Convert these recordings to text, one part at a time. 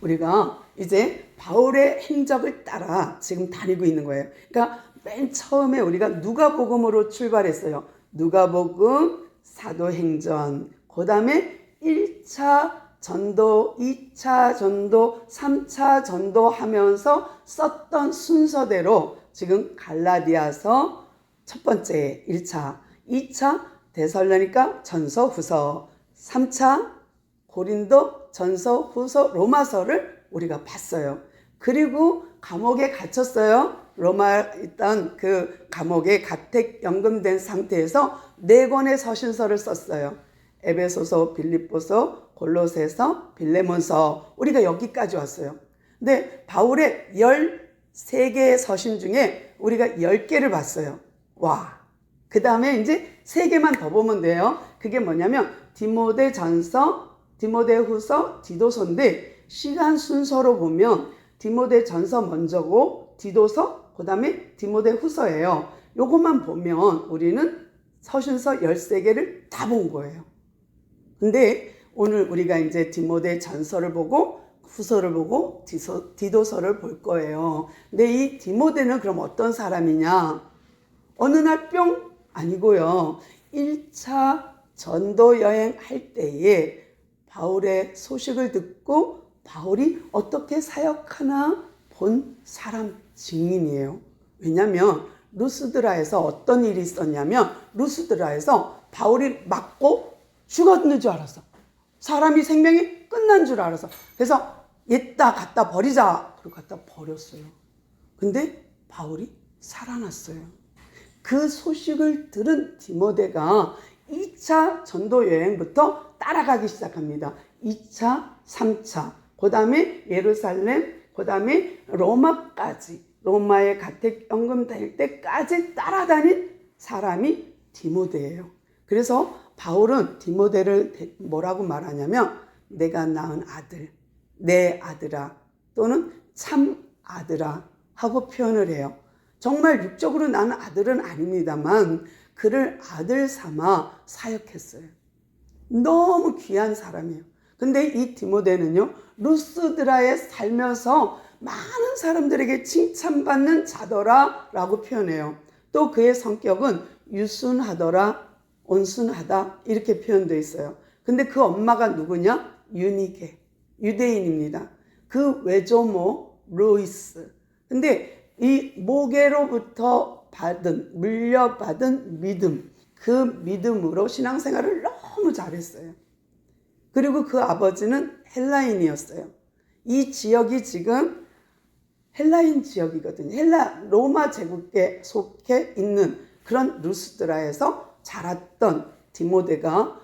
우리가 이제 바울의 행적을 따라 지금 다니고 있는 거예요. 그러니까 맨 처음에 우리가 누가복음으로 출발했어요. 누가복음, 사도행전, 그 다음에 1차 전도, 2차 전도, 3차 전도 하면서 썼던 순서대로 지금 갈라디아서 첫 번째 1차, 2차 데살로니가 전서 후서, 3차 고린도 전서 후서 로마서를 우리가 봤어요. 그리고 감옥에 갇혔어요. 로마에 있던 그 감옥에 가택 연금된 상태에서 4권의 서신서를 썼어요. 에베소서, 빌립보서, 골로새서, 빌레몬서. 우리가 여기까지 왔어요. 근데 바울의 13개의 서신 중에 우리가 10개를 봤어요. 와. 그 다음에 이제 3개만 더 보면 돼요. 그게 뭐냐면 디모데전서, 디모데후서, 디도서인데 시간 순서로 보면 디모데전서 먼저고 디도서, 그 다음에 디모데후서예요. 요것만 보면 우리는 서신서 13개를 다 본 거예요. 근데 오늘 우리가 이제 디모데전서를 보고 후서를 보고 디도서를 볼 거예요. 근데 이 디모데는 그럼 어떤 사람이냐? 어느 날 뿅? 아니고요. 1차 전도 여행 할 때에 바울의 소식을 듣고 바울이 어떻게 사역하나 본 사람 증인이에요. 왜냐하면 루스드라에서 어떤 일이 있었냐면 루스드라에서 바울이 맞고 죽었는 줄 알았어. 사람이 생명이 끝난 줄 알았어. 그래서 얘다 갖다 버리자. 그리고 갖다 버렸어요. 근데 바울이 살아났어요. 그 소식을 들은 디모데가 2차 전도 여행부터 따라가기 시작합니다. 2차, 3차, 그 다음에 예루살렘, 그 다음에 로마까지, 로마의 가택 연금될 때까지 따라다닌 사람이 디모데예요. 그래서 바울은 디모데를 뭐라고 말하냐면 내가 낳은 아들, 내 아들아 또는 참 아들아 하고 표현을 해요. 정말 육적으로 낳은 아들은 아닙니다만 그를 아들 삼아 사역했어요. 너무 귀한 사람이에요. 근데 이 디모데는요, 루스드라에 살면서 많은 사람들에게 칭찬받는 자더라 라고 표현해요. 또 그의 성격은 유순하더라, 온순하다 이렇게 표현되어 있어요. 근데 그 엄마가 누구냐? 유니게, 유대인입니다. 그 외조모 로이스. 근데 이 모계로부터 물려받은 믿음, 그 믿음으로 신앙생활을 너무 잘했어요. 그리고 그 아버지는 헬라인이었어요. 이 지역이 지금 헬라인 지역이거든요. 로마 제국에 속해 있는 그런 루스드라에서 자랐던 디모데가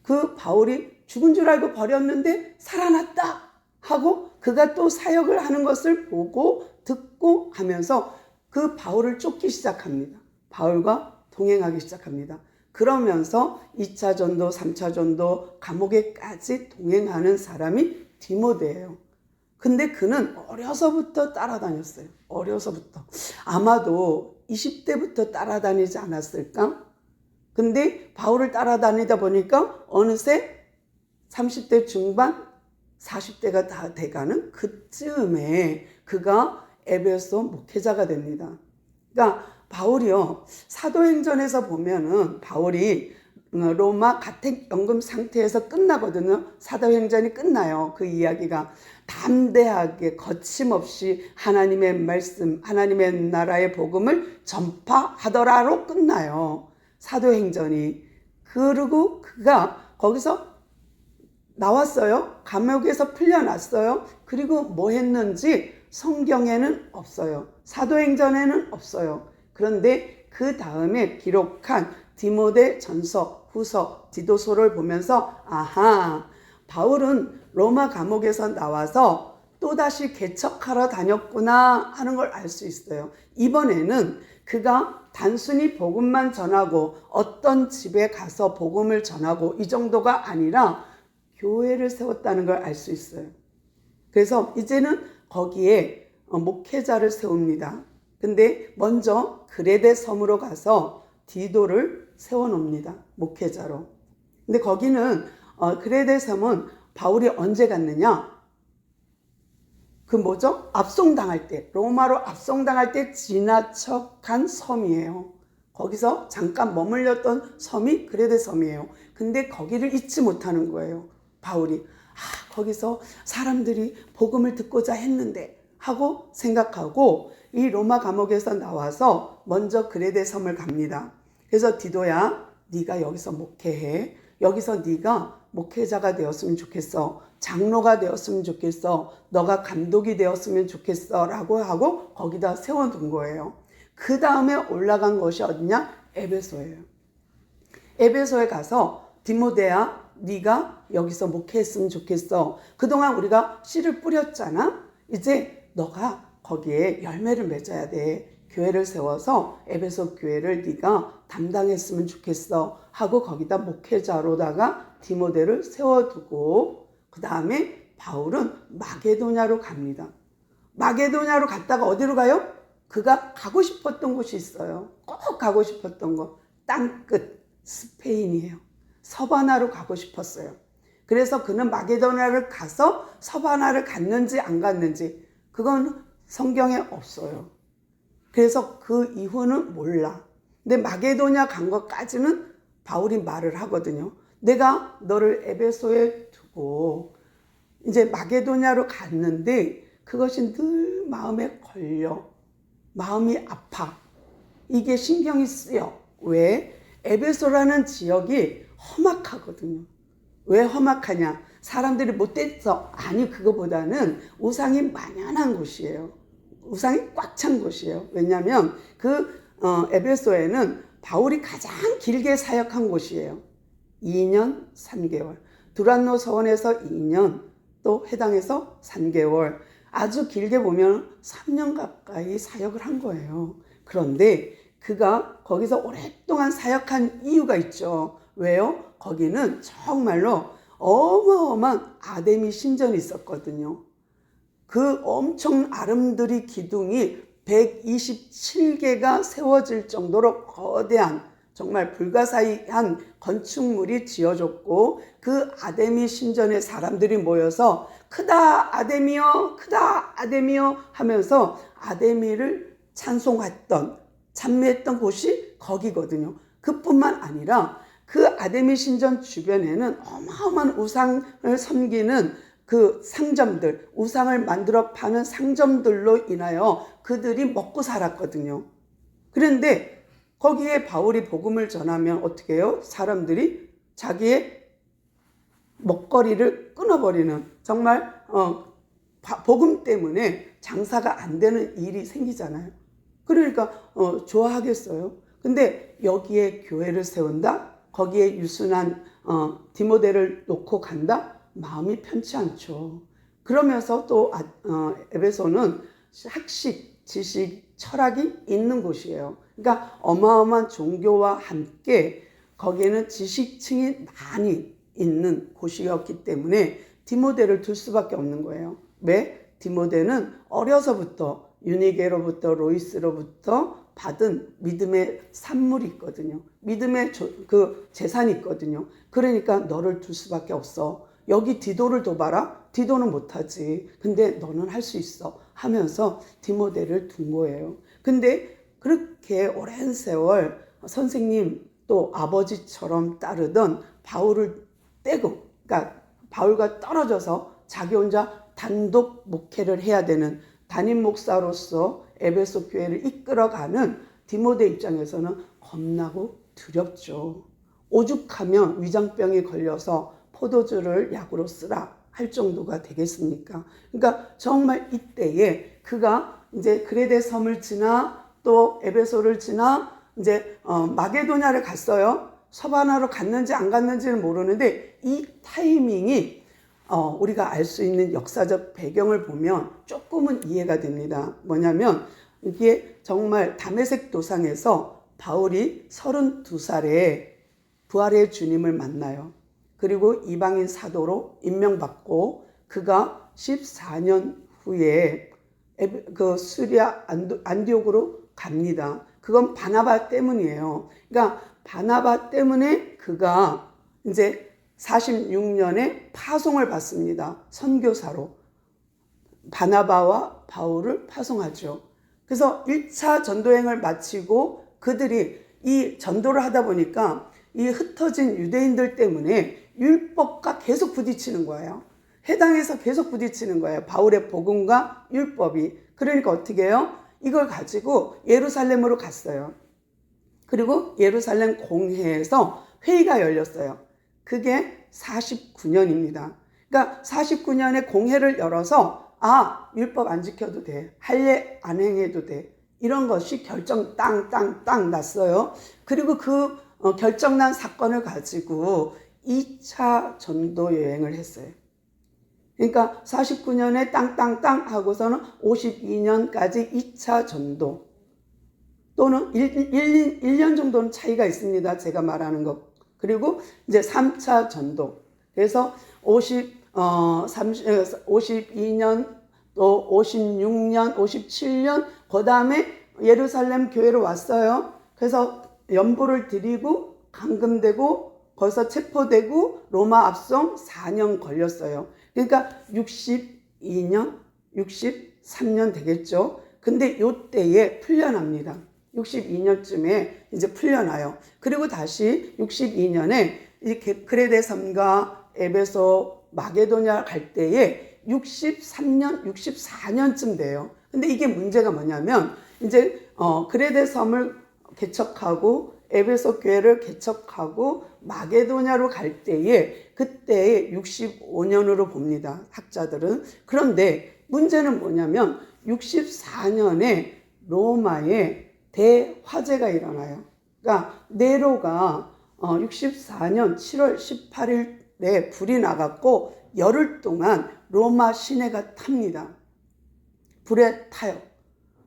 그 바울이 죽은 줄 알고 버렸는데 살아났다 하고 그가 또 사역을 하는 것을 보고 듣고 하면서 그 바울을 쫓기 시작합니다. 바울과 동행하기 시작합니다. 그러면서 2차 전도, 3차 전도, 감옥에까지 동행하는 사람이 디모데예요. 근데 그는 어려서부터 따라다녔어요. 어려서부터. 아마도 20대부터 따라다니지 않았을까? 근데 바울을 따라다니다 보니까 어느새 30대 중반, 40대가 다 돼가는 그쯤에 그가 에베소 목회자가 됩니다. 그러니까 바울이요, 사도행전에서 보면은 바울이 로마 가택 연금 상태에서 끝나거든요. 사도행전이 끝나요. 그 이야기가 담대하게 거침없이 하나님의 말씀, 하나님의 나라의 복음을 전파하더라로 끝나요. 사도행전이. 그리고 그가 거기서 나왔어요. 감옥에서 풀려났어요. 그리고 뭐 했는지 성경에는 없어요. 사도행전에는 없어요. 그런데 그 다음에 기록한 디모데 전서, 후서, 디도서를 보면서 아하, 바울은 로마 감옥에서 나와서 또다시 개척하러 다녔구나 하는 걸 알 수 있어요. 이번에는 그가 단순히 복음만 전하고 어떤 집에 가서 복음을 전하고 이 정도가 아니라 교회를 세웠다는 걸 알 수 있어요. 그래서 이제는 거기에 목회자를 세웁니다. 근데 먼저 그레데 섬으로 가서 디도를 세워놓습니다. 목회자로. 근데 거기는 그레데 섬은 바울이 언제 갔느냐? 그 뭐죠? 압송당할 때, 로마로 압송당할 때 지나쳐간 섬이에요. 거기서 잠깐 머물렀던 섬이 그레데 섬이에요. 근데 거기를 잊지 못하는 거예요. 바울이. 거기서 사람들이 복음을 듣고자 했는데 하고 생각하고 이 로마 감옥에서 나와서 먼저 그레데 섬을 갑니다. 그래서 디도야, 네가 여기서 목회해. 여기서 네가 목회자가 되었으면 좋겠어. 장로가 되었으면 좋겠어. 너가 감독이 되었으면 좋겠어. 라고 하고 거기다 세워둔 거예요. 그 다음에 올라간 것이 어디냐? 에베소예요. 에베소에 가서 디모데야, 네가 여기서 목회했으면 좋겠어. 그동안 우리가 씨를 뿌렸잖아. 이제 너가 거기에 열매를 맺어야 돼. 교회를 세워서 에베소 교회를 네가 담당했으면 좋겠어 하고 거기다 목회자로다가 디모데를 세워두고 그 다음에 바울은 마게도냐로 갑니다. 마게도냐로 갔다가 어디로 가요? 그가 가고 싶었던 곳이 있어요. 꼭 가고 싶었던 거. 땅끝 스페인이에요. 서바나로 가고 싶었어요. 그래서 그는 마게도냐를 가서 서바나를 갔는지 안 갔는지 그건 성경에 없어요. 그래서 그 이후는 몰라. 근데 마게도냐 간 것까지는 바울이 말을 하거든요. 내가 너를 에베소에 두고 이제 마게도냐로 갔는데 그것이 늘 마음에 걸려. 마음이 아파. 이게 신경이 쓰여. 왜? 에베소라는 지역이 험악하거든요. 왜 험악하냐? 사람들이 못돼서 아니 그거보다는 우상이 만연한 곳이에요. 우상이 꽉 찬 곳이에요. 왜냐하면 에베소에는 바울이 가장 길게 사역한 곳이에요. 2년 3개월. 두란노 서원에서 2년, 또 회당에서 3개월. 아주 길게 보면 3년 가까이 사역을 한 거예요. 그런데 그가 거기서 오랫동안 사역한 이유가 있죠. 왜요? 거기는 정말로 어마어마한 아데미 신전이 있었거든요. 그 엄청 아름드리 기둥이 127개가 세워질 정도로 거대한 정말 불가사의한 건축물이 지어졌고 그 아데미 신전에 사람들이 모여서 크다 아데미여 크다 아데미여 하면서 아데미를 찬송했던 찬미했던 곳이 거기거든요. 그뿐만 아니라 그 아데미 신전 주변에는 어마어마한 우상을 섬기는 그 상점들, 우상을 만들어 파는 상점들로 인하여 그들이 먹고 살았거든요. 그런데 거기에 바울이 복음을 전하면 어떻게 해요? 사람들이 자기의 먹거리를 끊어버리는 정말 복음 때문에 장사가 안 되는 일이 생기잖아요. 그러니까 좋아하겠어요. 근데 여기에 교회를 세운다? 거기에 유순한 디모데를 놓고 간다? 마음이 편치 않죠. 그러면서 또 에베소는 학식, 지식, 철학이 있는 곳이에요. 그러니까 어마어마한 종교와 함께 거기에는 지식층이 많이 있는 곳이었기 때문에 디모데를 둘 수밖에 없는 거예요. 왜? 디모데는 어려서부터 유니게로부터 로이스로부터 받은 믿음의 산물이 있거든요. 믿음의 그 재산이 있거든요. 그러니까 너를 둘 수밖에 없어. 여기 디도를 둬봐라. 디도는 못하지. 근데 너는 할 수 있어. 하면서 디모데를 둔 거예요. 근데 그렇게 오랜 세월 선생님 또 아버지처럼 따르던 바울을 떼고, 그러니까 바울과 떨어져서 자기 혼자 단독 목회를 해야 되는 담임 목사로서 에베소 교회를 이끌어가는 디모데 입장에서는 겁나고 두렵죠. 오죽하면 위장병이 걸려서 포도주를 약으로 쓰라 할 정도가 되겠습니까? 그러니까 정말 이때에 그가 이제 그레데 섬을 지나 또 에베소를 지나 이제 마게도냐를 갔어요. 서바나로 갔는지 안 갔는지는 모르는데 이 타이밍이 우리가 알 수 있는 역사적 배경을 보면 조금은 이해가 됩니다. 뭐냐면 이게 정말 다메섹 도상에서 바울이 32살에 부활의 주님을 만나요. 그리고 이방인 사도로 임명받고 그가 14년 후에 그 시리아 안디옥으로 갑니다. 그건 바나바 때문이에요. 그러니까 바나바 때문에 그가 이제 46년에 파송을 받습니다. 선교사로. 바나바와 바울을 파송하죠. 그래서 1차 전도행을 마치고 그들이 이 전도를 하다 보니까 이 흩어진 유대인들 때문에 율법과 계속 부딪히는 거예요. 해당에서 계속 부딪히는 거예요. 바울의 복음과 율법이. 그러니까 어떻게 해요? 이걸 가지고 예루살렘으로 갔어요. 그리고 예루살렘 공회에서 회의가 열렸어요. 그게 49년입니다. 그러니까 49년에 공회를 열어서 율법 안 지켜도 돼. 할례 안 행해도 돼. 이런 것이 결정 땅 났어요. 그리고 그 결정난 사건을 가지고 2차 전도 여행을 했어요. 그러니까 49년에 땅 하고서는 52년까지 2차 전도 또는 1년 정도는 차이가 있습니다. 제가 말하는 것. 그리고 이제 3차 전도. 그래서 52년 또 56년, 57년 그 다음에 예루살렘 교회로 왔어요. 그래서 연보를 드리고 감금되고 거기서 체포되고 로마 압송 4년 걸렸어요. 그러니까 62년, 63년 되겠죠. 근데 요때에 풀려납니다. 62년쯤에 이제 풀려나요. 그리고 다시 62년에 이 그레데 섬과 에베소, 마게도냐 갈 때에 63년, 64년쯤 돼요. 근데 이게 문제가 뭐냐면 이제 그레데 섬을 개척하고 에베소 교회를 개척하고 마게도냐로 갈 때에 그때에 65년으로 봅니다. 학자들은. 그런데 문제는 뭐냐면 64년에 로마에 대화재가 일어나요. 그러니까 네로가 64년 7월 18일에 불이 나갔고 열흘 동안 로마 시내가 탑니다. 불에 타요.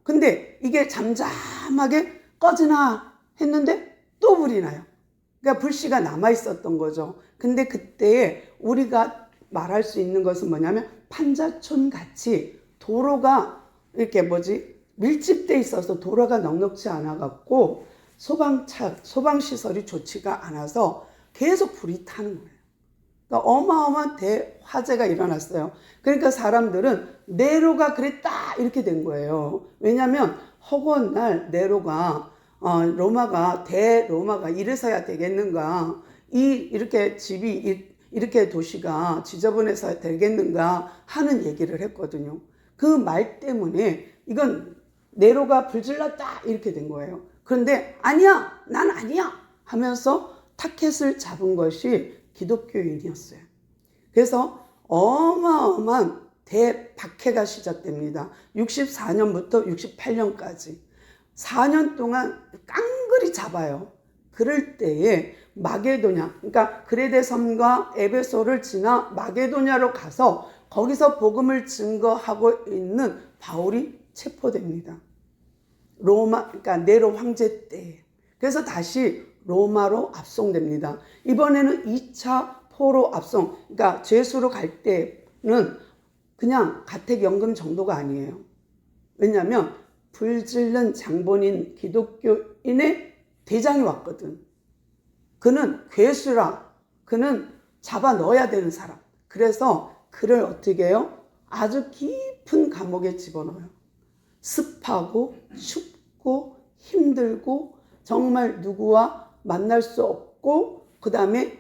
근데 이게 잠잠하게 꺼지나 했는데 또 불이 나요. 그러니까 불씨가 남아 있었던 거죠. 근데 그때 우리가 말할 수 있는 것은 뭐냐면 판자촌 같이 도로가 이렇게 밀집돼 있어서 도로가 넉넉지 않아 갖고 소방 시설이 좋지가 않아서 계속 불이 타는 거예요. 그러니까 어마어마한 대화재가 일어났어요. 그러니까 사람들은 네로가 그랬다 이렇게 된 거예요. 왜냐하면 허구한 날 네로가 로마가 대로마가 이래서야 되겠는가, 이렇게 집이 이렇게 도시가 지저분해서 되겠는가 하는 얘기를 했거든요. 그 말 때문에 이건 네로가 불질렀다 이렇게 된 거예요. 그런데 아니야, 난 아니야 하면서 타켓을 잡은 것이 기독교인이었어요. 그래서 어마어마한 대박해가 시작됩니다. 64년부터 68년까지 4년 동안 깡그리 잡아요. 그럴 때에 마게도냐, 그러니까 그레데 섬과 에베소를 지나 마게도냐로 가서 거기서 복음을 증거하고 있는 바울이 체포됩니다. 그러니까 네로 황제 때. 그래서 다시 로마로 압송됩니다. 이번에는 2차 포로 압송, 그러니까 죄수로 갈 때는 그냥 가택연금 정도가 아니에요. 왜냐하면 불질른 장본인 기독교인의 대장이 왔거든. 그는 괴수라, 그는 잡아 넣어야 되는 사람. 그래서 그를 어떻게 해요? 아주 깊은 감옥에 집어넣어요. 습하고 춥고 힘들고 정말 누구와 만날 수 없고 그 다음에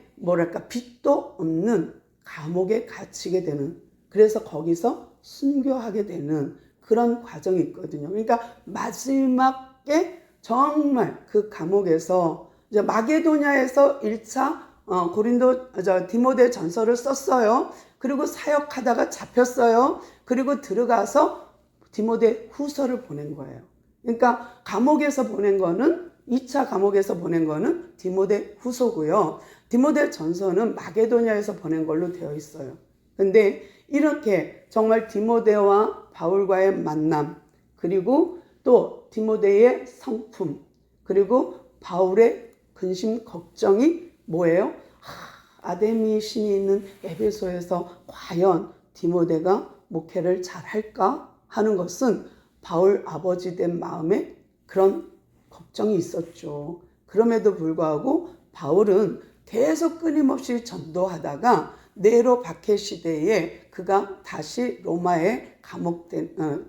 빛도 없는 감옥에 갇히게 되는, 그래서 거기서 순교하게 되는 그런 과정이 있거든요. 그러니까 마지막에 정말 그 감옥에서 이제 마게도냐에서 1차 디모데 전서를 썼어요. 그리고 사역하다가 잡혔어요. 그리고 들어가서 디모데 후서를 보낸 거예요. 그러니까 감옥에서 보낸 거는 2차 감옥에서 보낸 거는 디모데 후서고요. 디모데 전서는 마게도냐에서 보낸 걸로 되어 있어요. 근데 이렇게 정말 디모데와 바울과의 만남, 그리고 또 디모데의 성품, 그리고 바울의 근심 걱정이 뭐예요? 아데미 신이 있는 에베소에서 과연 디모데가 목회를 잘 할까 하는 것은 바울 아버지 된 마음에 그런 걱정이 있었죠. 그럼에도 불구하고 바울은 계속 끊임없이 전도하다가 네로 박해 시대에 그가 다시 로마에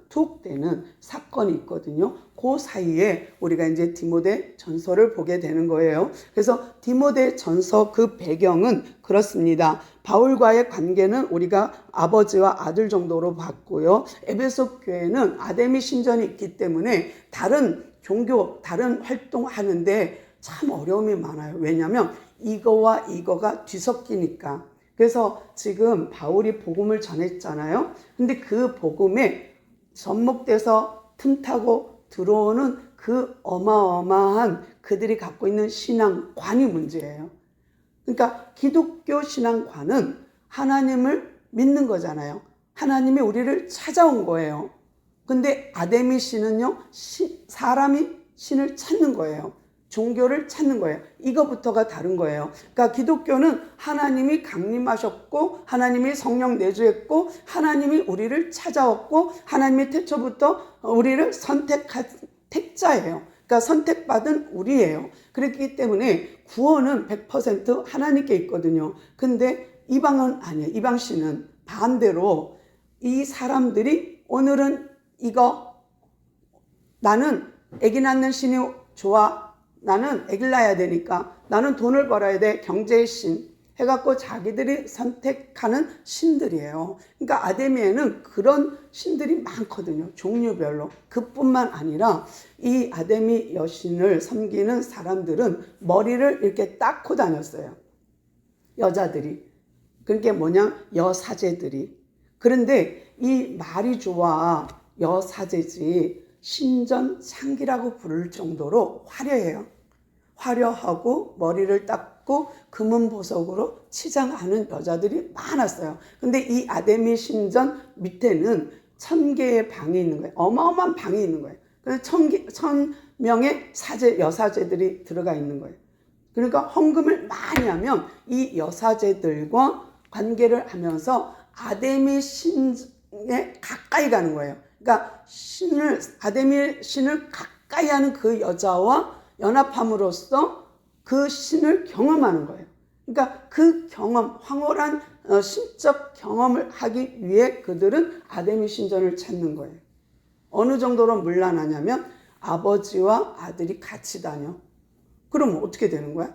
투옥되는 사건이 있거든요. 그 사이에 우리가 이제 디모데 전서를 보게 되는 거예요. 그래서 디모데 전서 그 배경은 그렇습니다. 바울과의 관계는 우리가 아버지와 아들 정도로 봤고요. 에베소 교회는 아데미 신전이 있기 때문에 다른 종교, 다른 활동하는데 참 어려움이 많아요. 왜냐하면 이거와 이거가 뒤섞이니까. 그래서 지금 바울이 복음을 전했잖아요. 근데 그 복음에 접목돼서 틈타고 들어오는 그 어마어마한 그들이 갖고 있는 신앙관이 문제예요. 그러니까 기독교 신앙관은 하나님을 믿는 거잖아요. 하나님이 우리를 찾아온 거예요. 근데 아데미 신은요, 사람이 신을 찾는 거예요. 종교를 찾는 거예요. 이거부터가 다른 거예요. 그러니까 기독교는 하나님이 강림하셨고 하나님이 성령 내주했고 하나님이 우리를 찾아왔고 하나님이 태초부터 우리를 선택한 택자예요. 그러니까 선택받은 우리예요. 그렇기 때문에 구원은 100% 하나님께 있거든요. 근데 이방은 아니에요. 이방신은 반대로 이 사람들이 오늘은 이거 나는 아기 낳는 신이 좋아. 나는 아기를 낳아야 되니까 나는 돈을 벌어야 돼. 경제의 신 해갖고 자기들이 선택하는 신들이에요. 그러니까 아데미에는 그런 신들이 많거든요. 종류별로. 그뿐만 아니라 이 아데미 여신을 섬기는 사람들은 머리를 이렇게 닦고 다녔어요. 여자들이. 그게 뭐냐? 여사제들이. 그런데 이 말이 좋아 여사제지 신전창기라고 부를 정도로 화려해요. 화려하고 머리를 닦고 금은 보석으로 치장하는 여자들이 많았어요. 근데 이 아데미 신전 밑에는 1000개의 방이 있는 거예요. 어마어마한 방이 있는 거예요. 그래서 1000명의 여사제들이 들어가 있는 거예요. 그러니까 헌금을 많이 하면 이 여사제들과 관계를 하면서 아데미 신에 가까이 가는 거예요. 그러니까 아데미 신을 가까이 하는 그 여자와 연합함으로써 그 신을 경험하는 거예요. 그러니까 그 경험, 황홀한 신적 경험을 하기 위해 그들은 아데미 신전을 찾는 거예요. 어느 정도로 물란하냐면 아버지와 아들이 같이 다녀. 그럼 어떻게 되는 거야?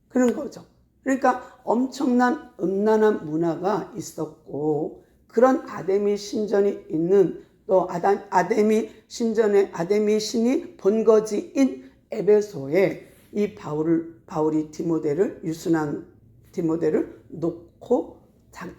그런 거죠. 그러니까 엄청난 음란한 문화가 있었고 그런 아데미 신전이 있는 또 아데미 신이 본거지인 에베소에 이 바울이 유순한 디모데를 놓고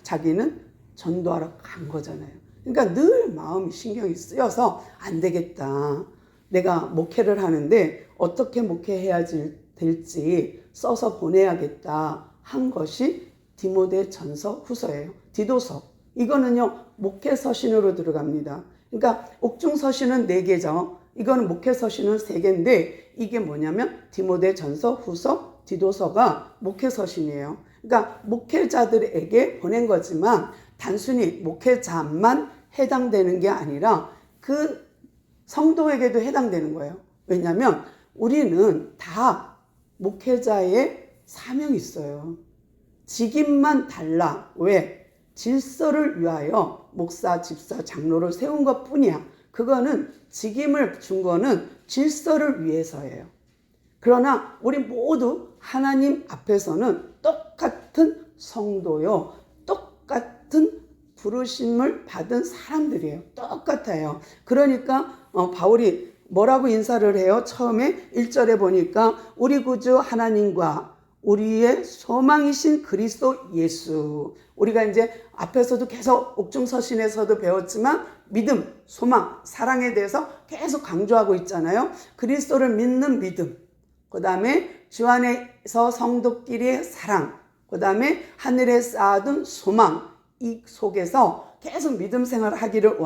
자기는 전도하러 간 거잖아요. 그러니까 늘 마음이 신경이 쓰여서 안 되겠다. 내가 목회를 하는데 어떻게 목회해야 될지 써서 보내야겠다 한 것이 디모데 전서 후서예요. 디도서. 이거는요 목회 서신으로 들어갑니다. 그러니까 옥중 서신은 4개죠. 이거는 목회 서신은 3개인데 이게 뭐냐면 디모데 전서, 후서, 디도서가 목회 서신이에요. 그러니까 목회자들에게 보낸 거지만 단순히 목회자만 해당되는 게 아니라 그 성도에게도 해당되는 거예요. 왜냐하면 우리는 다 목회자의 사명이 있어요. 직임만 달라. 왜? 질서를 위하여 목사, 집사, 장로를 세운 것 뿐이야. 그거는 직임을 준 거는 질서를 위해서예요. 그러나 우리 모두 하나님 앞에서는 똑같은 성도요. 똑같은 부르심을 받은 사람들이에요. 똑같아요. 그러니까 바울이 뭐라고 인사를 해요? 처음에 1절에 보니까 우리 구주 하나님과 우리의 소망이신 그리스도 예수. 우리가 이제 앞에서도 계속 옥중서신에서도 배웠지만 믿음, 소망, 사랑에 대해서 계속 강조하고 있잖아요. 그리스도를 믿는 믿음. 그 다음에 주 안에서 성도끼리의 사랑. 그 다음에 하늘에 쌓아둔 소망. 이 속에서 계속 믿음 생활을 하기를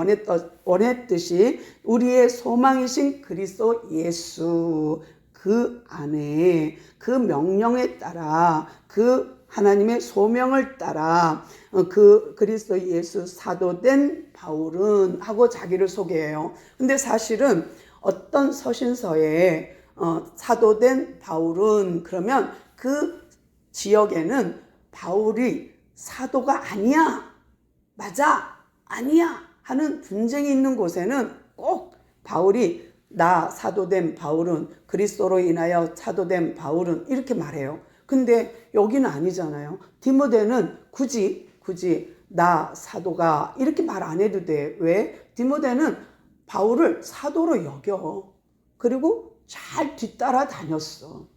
원했듯이 우리의 소망이신 그리스도 예수 그 안에 그 명령에 따라 그 하나님의 소명을 따라 그 그리스도 예수 사도된 바울은 하고 자기를 소개해요. 근데 사실은 어떤 서신서에 사도된 바울은 그러면 그 지역에는 바울이 사도가 아니야, 맞아, 아니야 하는 분쟁이 있는 곳에는 꼭 바울이 나 사도된 바울은, 그리스도로 인하여 사도된 바울은 이렇게 말해요. 근데 여기는 아니잖아요. 디모데는 굳이 나 사도가 이렇게 말 안 해도 돼. 왜? 디모데는 바울을 사도로 여겨. 그리고 잘 뒤따라 다녔어.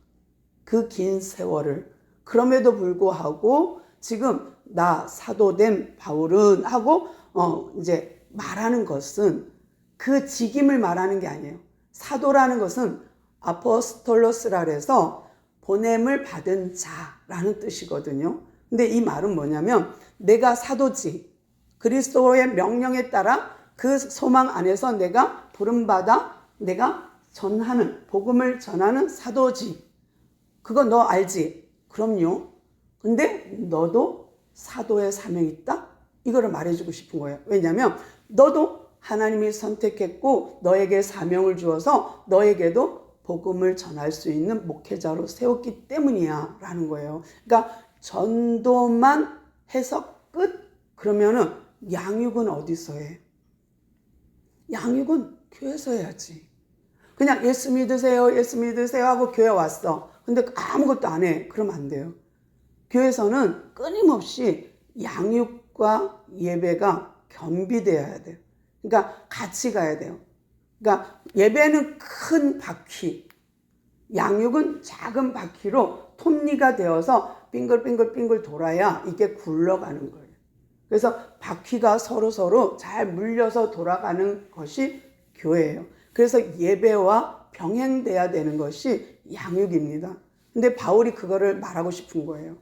그 긴 세월을. 그럼에도 불구하고 지금 나 사도된 바울은 하고 이제 말하는 것은 그 직임을 말하는 게 아니에요. 사도라는 것은 아포스톨로스라 해서 보냄을 받은 자라는 뜻이거든요. 근데 이 말은 뭐냐면 내가 사도지, 그리스도의 명령에 따라 그 소망 안에서 내가 부름받아 내가 전하는, 복음을 전하는 사도지. 그거 너 알지? 그럼요. 근데 너도 사도의 사명이 있다? 이거를 말해주고 싶은 거예요. 왜냐하면 너도 하나님이 선택했고 너에게 사명을 주어서 너에게도 복음을 전할 수 있는 목회자로 세웠기 때문이야 라는 거예요. 그러니까 전도만 해서 끝? 그러면은 양육은 어디서 해? 양육은 교회에서 해야지. 그냥 예수 믿으세요 하고 교회 왔어. 근데 아무것도 안 해. 그러면 안 돼요. 교회에서는 끊임없이 양육과 예배가 겸비되어야 돼요. 그러니까 같이 가야 돼요. 그러니까 예배는 큰 바퀴, 양육은 작은 바퀴로 톱니가 되어서 빙글빙글 돌아야 이게 굴러가는 거예요. 그래서 바퀴가 서로 잘 물려서 돌아가는 것이 교회예요. 그래서 예배와 병행돼야 되는 것이 양육입니다. 근데 바울이 그거를 말하고 싶은 거예요.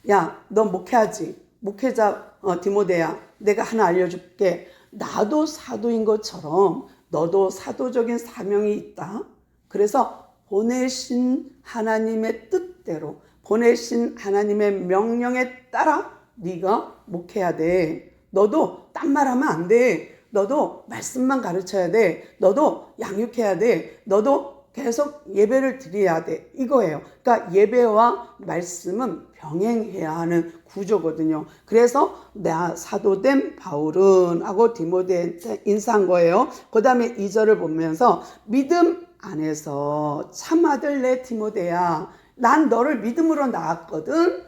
야, 너 목회하지? 목회자 디모데야, 내가 하나 알려줄게. 나도 사도인 것처럼 너도 사도적인 사명이 있다. 그래서 보내신 하나님의 뜻대로, 보내신 하나님의 명령에 따라 네가 목회해야 돼. 너도 딴 말하면 안 돼. 너도 말씀만 가르쳐야 돼. 너도 양육해야 돼. 너도 계속 예배를 드려야 돼. 이거예요. 그러니까 예배와 말씀은 병행해야 하는 구조거든요. 그래서 나 사도된 바울은 하고 디모데한테 인사한 거예요. 그 다음에 2절을 보면서 믿음 안에서 참아들 내 디모데야, 난 너를 믿음으로 낳았거든.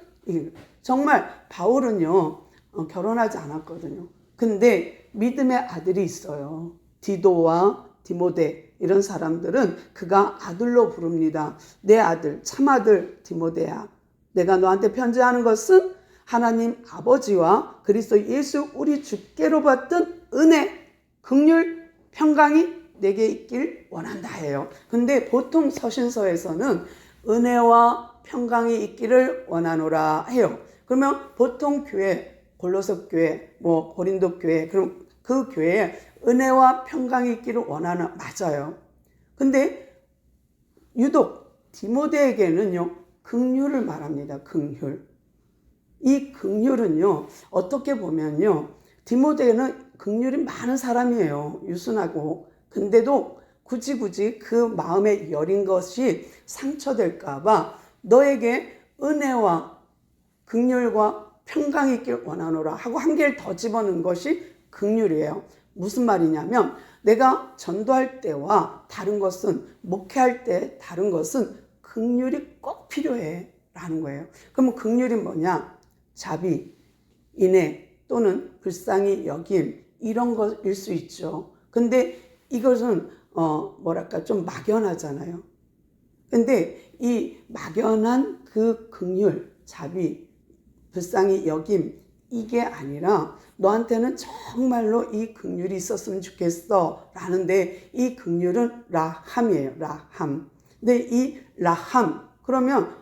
정말 바울은요 결혼하지 않았거든요. 근데 믿음의 아들이 있어요. 디도와 디모데, 이런 사람들은 그가 아들로 부릅니다. 내 아들, 참아들 디모데야, 내가 너한테 편지하는 것은 하나님 아버지와 그리스도 예수 우리 주께로 받던 은혜, 긍휼, 평강이 내게 있길 원한다 해요. 근데 보통 서신서에서는 은혜와 평강이 있기를 원하노라 해요. 그러면 보통 교회, 골로새 교회, 고린도 교회, 그럼 그 교회에 은혜와 평강이 있기를 원하는, 맞아요. 근데 유독 디모데에게는요 긍휼을 말합니다. 긍휼. 이 긍휼은요 어떻게 보면요, 디모데는 긍휼이 많은 사람이에요. 유순하고. 근데도 굳이 그 마음에 여린 것이 상처될까봐 너에게 은혜와 긍휼과 평강이 있길 원하노라 하고 한 개를 더 집어넣은 것이 긍휼이에요. 무슨 말이냐면 내가 전도할 때와 다른 것은, 목회할 때 다른 것은 긍휼이 꼭 필요해 라는 거예요. 그러면 긍휼이 뭐냐? 자비, 인애 또는 불쌍히 여김, 이런 것일 수 있죠. 근데 이것은 좀 막연하잖아요. 근데 이 막연한 그 긍휼, 자비, 불쌍히 여김, 이게 아니라 너한테는 정말로 이 긍휼이 있었으면 좋겠어 라는데, 이 긍휼은 라함이에요. 라함. 근데 이 라함, 그러면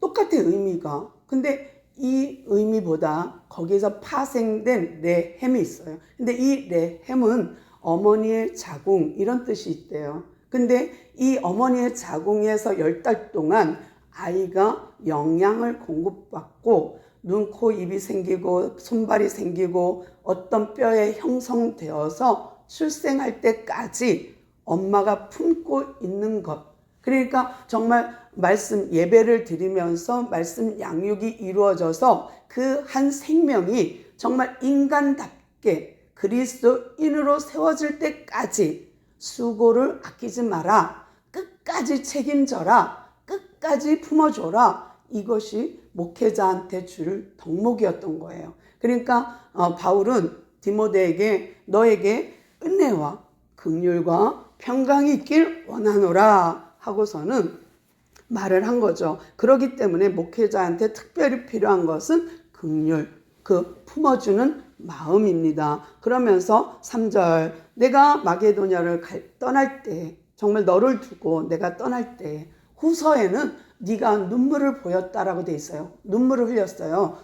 똑같아 의미가. 근데 이 의미보다 거기에서 파생된 레햄이 있어요. 근데 이 레햄은 어머니의 자궁, 이런 뜻이 있대요. 근데 이 어머니의 자궁에서 10달 동안 아이가 영양을 공급받고 눈, 코, 입이 생기고 손발이 생기고 어떤 뼈에 형성되어서 출생할 때까지 엄마가 품고 있는 것, 그러니까 정말 말씀 예배를 드리면서 말씀 양육이 이루어져서 그 한 생명이 정말 인간답게 그리스도인으로 세워질 때까지 수고를 아끼지 마라. 끝까지 책임져라. 끝까지 품어줘라. 이것이 목회자한테 줄 덕목이었던 거예요. 그러니까 바울은 디모데에게 너에게 은혜와 긍휼과 평강이 있길 원하노라 하고서는 말을 한 거죠. 그렇기 때문에 목회자한테 특별히 필요한 것은 긍휼, 그 품어주는 마음입니다. 그러면서 3절 내가 마게도냐를 떠날 때 정말 너를 두고 내가 떠날 때 후서에는 네가 눈물을 보였다라고 돼 있어요. 눈물을 흘렸어요.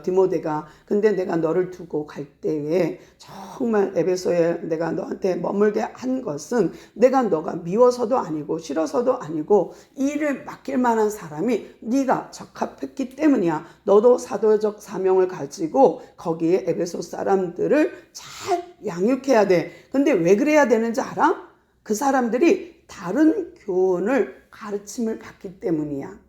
디모데가. 근데 내가 너를 두고 갈 때에 정말 에베소에 내가 너한테 머물게 한 것은 내가 너가 미워서도 아니고 싫어서도 아니고 이 일을 맡길 만한 사람이 네가 적합했기 때문이야. 너도 사도적 사명을 가지고 거기에 에베소 사람들을 잘 양육해야 돼. 근데 왜 그래야 되는지 알아? 그 사람들이 다른 교훈을 가르침을 받기 때문이야.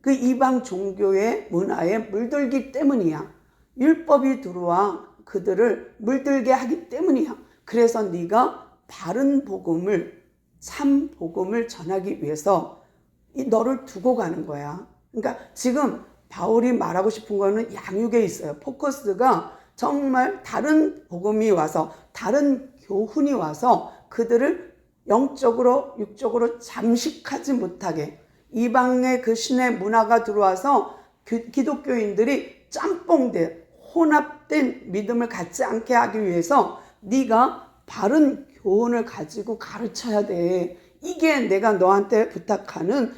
그 이방 종교의 문화에 물들기 때문이야. 율법이 들어와 그들을 물들게 하기 때문이야. 그래서 네가 바른 복음을, 참 복음을 전하기 위해서 너를 두고 가는 거야. 그러니까 지금 바울이 말하고 싶은 거는 양육에 있어요. 포커스가 정말 다른 복음이 와서, 다른 교훈이 와서 그들을 영적으로 육적으로 잠식하지 못하게, 이방의 그 신의 문화가 들어와서 기독교인들이 짬뽕된 혼합된 믿음을 갖지 않게 하기 위해서 네가 바른 교훈을 가지고 가르쳐야 돼. 이게 내가 너한테 부탁하는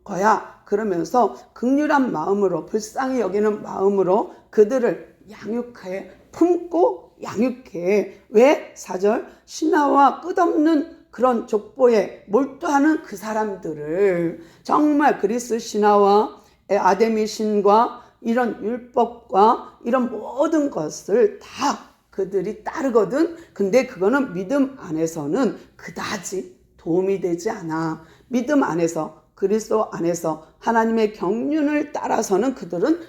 거야. 그러면서 긍휼한 마음으로, 불쌍히 여기는 마음으로 그들을 양육해, 품고 양육해. 왜? 4절 신하와 끝없는 그런 족보에 몰두하는 그 사람들을 정말 그리스 신화와 아데미 신과 이런 율법과 이런 모든 것을 다 그들이 따르거든. 근데 그거는 믿음 안에서는 그다지 도움이 되지 않아. 믿음 안에서, 그리스도 안에서 하나님의 경륜을 따라서는 그들은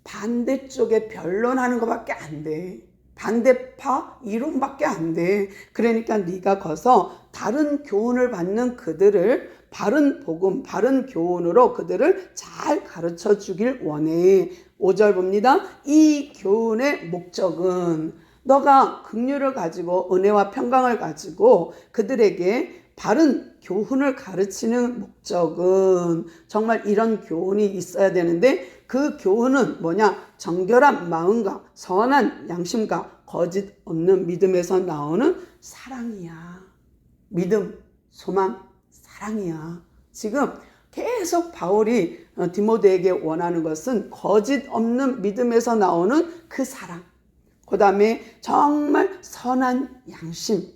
반대쪽에 변론하는 것밖에 안 돼. 반대파 이론밖에 안 돼. 그러니까 네가 가서 다른 교훈을 받는 그들을 바른 복음, 바른 교훈으로 그들을 잘 가르쳐 주길 원해. 5절 봅니다. 이 교훈의 목적은 너가 긍휼을 가지고 은혜와 평강을 가지고 그들에게 바른 교훈을 가르치는 목적은 정말 이런 교훈이 있어야 되는데 그 교훈은 뭐냐? 정결한 마음과 선한 양심과 거짓 없는 믿음에서 나오는 사랑이야. 믿음, 소망, 사랑이야. 지금 계속 바울이 디모데에게 원하는 것은 거짓 없는 믿음에서 나오는 그 사랑, 그 다음에 정말 선한 양심,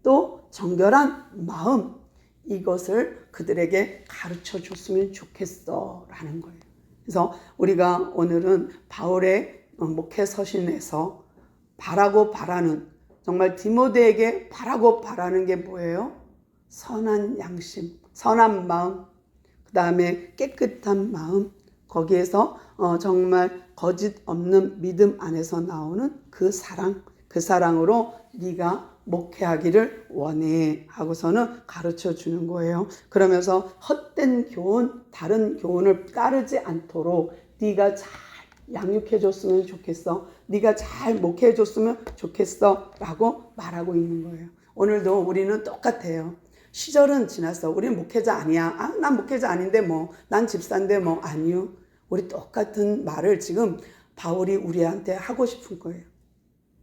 또 정결한 마음, 이것을 그들에게 가르쳐 줬으면 좋겠어 라는 거예요. 그래서 우리가 오늘은 바울의 목회 서신에서 바라는, 정말 디모데에게 바라는 게 뭐예요? 선한 양심, 선한 마음, 그 다음에 깨끗한 마음, 거기에서 정말 거짓 없는 믿음 안에서 나오는 그 사랑, 그 사랑으로 네가 목회하기를 원해 하고서는 가르쳐 주는 거예요. 그러면서 헛된 교훈, 다른 교훈을 따르지 않도록 네가 잘 양육해 줬으면 좋겠어. 네가 잘 목회해 줬으면 좋겠어 라고 말하고 있는 거예요. 오늘도 우리는 똑같아요. 시절은 지났어. 우리는 목회자 아니야. 난 목회자 아닌데 난 집사인데 아니요. 우리 똑같은 말을 지금 바울이 우리한테 하고 싶은 거예요.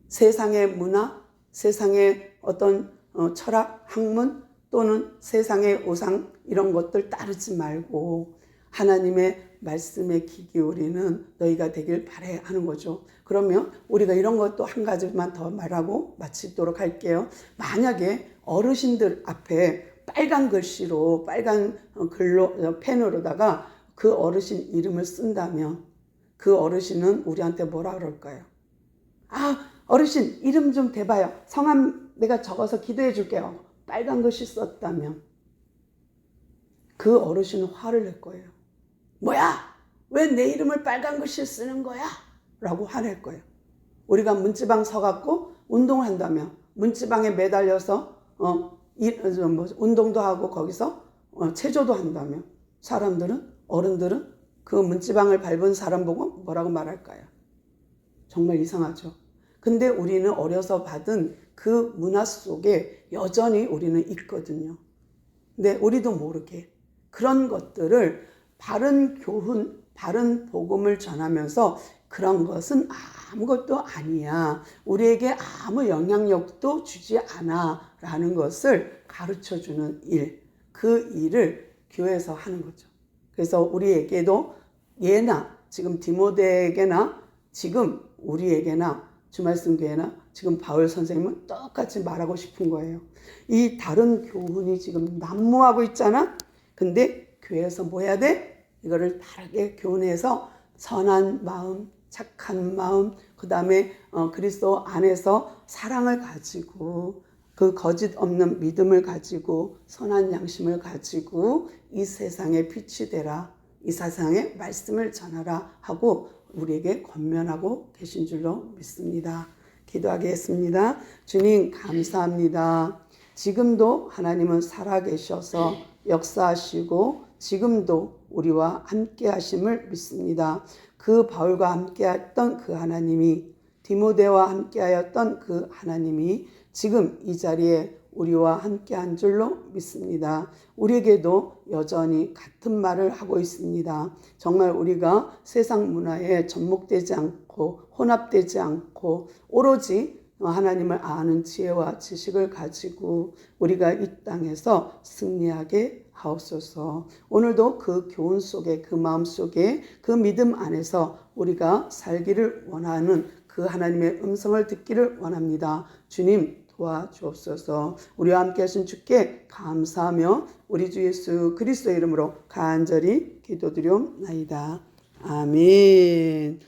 세상의 문화, 세상의 어떤 철학, 학문 또는 세상의 우상 이런 것들 따르지 말고 하나님의 말씀에 귀 기울이는 너희가 되길 바래 하는 거죠. 그러면 우리가 이런 것도 한 가지만 더 말하고 마치도록 할게요. 만약에 어르신들 앞에 빨간 글씨로, 빨간 글로, 펜으로다가 그 어르신 이름을 쓴다면 그 어르신은 우리한테 뭐라 그럴까요? 어르신 이름 좀 대봐요. 성함 내가 적어서 기도해 줄게요. 빨간 글씨 썼다면 그 어르신은 화를 낼 거예요. 뭐야? 왜 내 이름을 빨간 글씨 쓰는 거야? 라고 화낼 거예요. 우리가 문지방 서갖고 운동을 한다면, 문지방에 매달려서 운동도 하고 거기서 체조도 한다면, 사람들은, 어른들은 그 문지방을 밟은 사람 보고 뭐라고 말할까요? 정말 이상하죠. 근데 우리는 어려서 받은 그 문화 속에 여전히 우리는 있거든요. 근데 우리도 모르게 그런 것들을 바른 교훈, 바른 복음을 전하면서 그런 것은 아무것도 아니야, 우리에게 아무 영향력도 주지 않아 라는 것을 가르쳐주는 일, 그 일을 교회에서 하는 거죠. 그래서 우리에게도 예나 지금 디모데에게나 지금 우리에게나 주말씀교회나 지금 바울 선생님은 똑같이 말하고 싶은 거예요. 이 다른 교훈이 지금 난무하고 있잖아. 근데 교회에서 뭐 해야 돼? 이거를 다르게 교훈해서 선한 마음, 착한 마음, 그 다음에 그리스도 안에서 사랑을 가지고 그 거짓 없는 믿음을 가지고 선한 양심을 가지고 이 세상에 빛이 되라, 이 세상에 말씀을 전하라 하고 우리에게 권면하고 계신 줄로 믿습니다. 기도하겠습니다. 주님 감사합니다. 지금도 하나님은 살아계셔서 역사하시고 지금도 우리와 함께 하심을 믿습니다. 그 바울과 함께 했던 그 하나님이, 디모데와 함께 하였던 그 하나님이 지금 이 자리에 우리와 함께 한 줄로 믿습니다. 우리에게도 여전히 같은 말을 하고 있습니다. 정말 우리가 세상 문화에 접목되지 않고 혼합되지 않고 오로지 하나님을 아는 지혜와 지식을 가지고 우리가 이 땅에서 승리하게 하옵소서. 오늘도 그 교훈 속에, 그 마음 속에, 그 믿음 안에서 우리가 살기를 원하는 그 하나님의 음성을 듣기를 원합니다. 주님 도와주옵소서. 우리와 함께 하신 주께 감사하며 우리 주 예수 그리스도의 이름으로 간절히 기도드리옵나이다. 아멘.